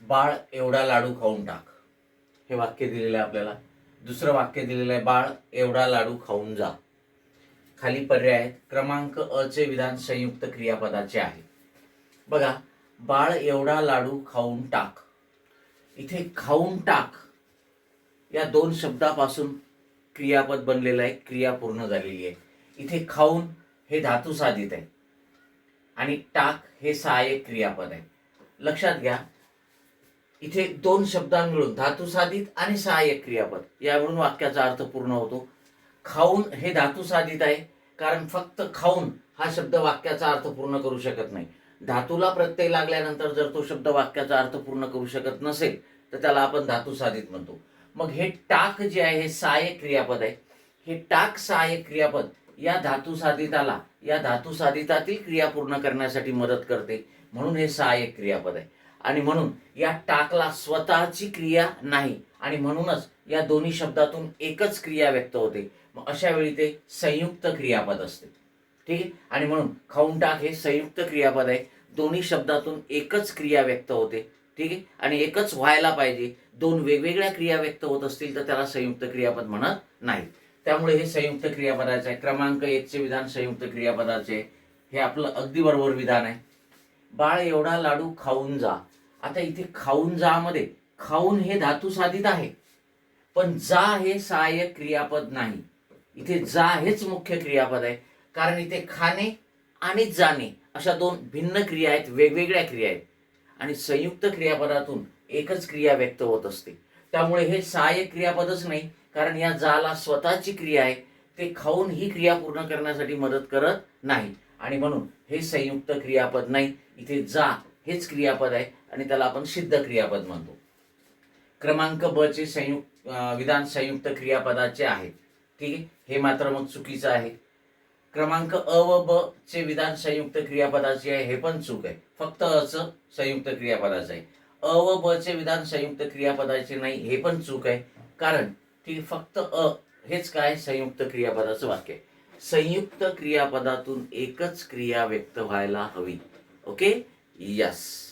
बाळ एवढा लाडू खाऊन टाक, हे वाक्य दिलेलं आहे आपल्याला. दुसरं वाक्य दिलेलं आहे, बाळ एवढा लाडू खाऊन जा. खाली पर्याय आहेत. क्रमांक अ चे विधान संयुक्त क्रियापदाचे आहे. बघा, बाळ एवढा लाडू खाऊन टाक. इथे खाऊन टाक या दोन शब्दापासून क्रियापद बनलेलं आहे, क्रिया पूर्ण झालेली आहे. इथे खाऊन हे धातू साधित आहे आणि टाक हे सहाय्यक क्रियापद आहे. लक्षात घ्या, इथे दोन शब्दांमिळून धातू साधित आणि सहाय्यक क्रियापद यावरून वाक्याचा अर्थ पूर्ण होतो. खाऊन हे धातू साधित आहे, कारण फक्त खाऊन हा शब्द वाक्याचा अर्थ पूर्ण करू शकत नाही. धातूला प्रत्यय लागल्यानंतर जर तो शब्द वाक्याचा अर्थ पूर्ण करू शकत नसेल तर त्याला आपण धातू साधित म्हणतो. मग हे टाक जे आहे हे सहाय्यक क्रियापद आहे. हे टाक सहाय्यक क्रियापद या धातू साधिताला, या धातू साधितातील क्रिया पूर्ण करण्यासाठी मदत करते, म्हणून हे सहाय्यक क्रियापद आहे. आणि म्हणून या टाकला स्वतःची क्रिया नाही आणि म्हणूनच या दोन्ही शब्दातून एकच क्रिया व्यक्त होते. मग अशा वेळी ते संयुक्त क्रियापद असते. ठीक आहे. आणि म्हणून खाऊन टाक हे संयुक्त क्रियापद आहे. दोन्ही शब्दातून एकच क्रिया व्यक्त होते. ठीक आहे. आणि एकच व्हायला पाहिजे. दोन वेगवेगळ्या क्रिया व्यक्त होत असतील तर त्याला संयुक्त क्रियापद म्हणत नाही. त्यामुळे हे संयुक्त क्रियापदाचे आहे. क्रमांक 1 चे विधान संयुक्त क्रियापदाचे, हे आपलं अगदी बरोबर विधान आहे. बाळ एवढा लाडू खाऊन जा. आता इथे खाऊन जा मध्ये खाऊन हे धातू साधित आहे, पण जा हे सहाय्यक क्रियापद नाही. इथे जा हेच मुख्य क्रियापद आहे, कारण इथे खाणे आणि जाणे अशा दोन भिन्न क्रिया आहेत, वेगवेगळ्या क्रिया आहेत. आणि संयुक्त क्रियापदातून एकच क्रिया व्यक्त होत असते. त्यामुळे हे सहाय्यक क्रियापदच नाही, कारण या जाला स्वतःची क्रिया आहे. ते खाऊन ही क्रिया पूर्ण करण्यासाठी मदत करत नाही आणि म्हणून हे संयुक्त क्रियापद नाही. इथे जा हेच क्रियापद आहे आणि त्याला आपण सिद्ध क्रियापद म्हणतो. क्रमांक ब चे विधान संयुक्त क्रियापदाचे आहे. ठीक आहे. हे मात्र मग चुकीचं आहे. क्रमांक अ व ब चे विधान संयुक्त क्रियापदाचे आहे, हे पण चूक आहे. फक्त अ चं संयुक्त क्रियापदाचं आहे. अ व ब चे विधान संयुक्त क्रियापदाचे नाही, हे पण चूक आहे. कारण ठीक फक्त अ हेच काय संयुक्त क्रियापदाचं वाक्य आहे. संयुक्त क्रियापदातून एकच क्रिया व्यक्त व्हायला हवी. Okay, yes.